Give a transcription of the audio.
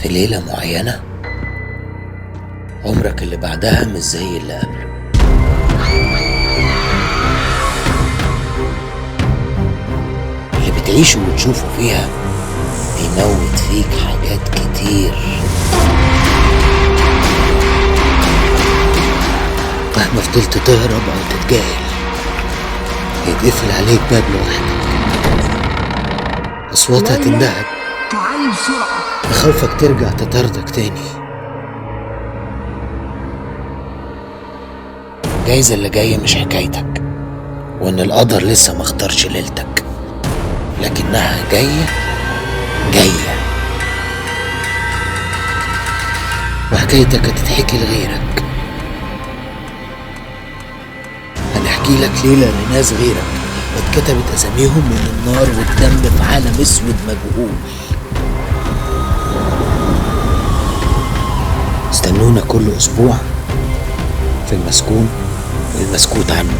في ليلة معينة عمرك اللي بعدها مش زي اللي قبله. اللي بتعيشه وتشوفه فيها بيموت فيك حاجات كتير. مهما فضلت تهرب او تتجاهل هيتقفل عليك باب لوحدك. اصوات هتندهك، تعالي بسرعة، خوفك ترجع تطاردك تاني. جايز اللي جاي مش حكايتك، وان القدر لسه ما اختارش ليلتك، لكنها جاية جاية، وحكايتك هتتحكي لغيرك. هنحكي لك ليلة لناس غيرك واتكتبت اساميهم من النار والدم في عالم اسود مجهول. استنونا كل اسبوع في المسكون والمسكوت عنه.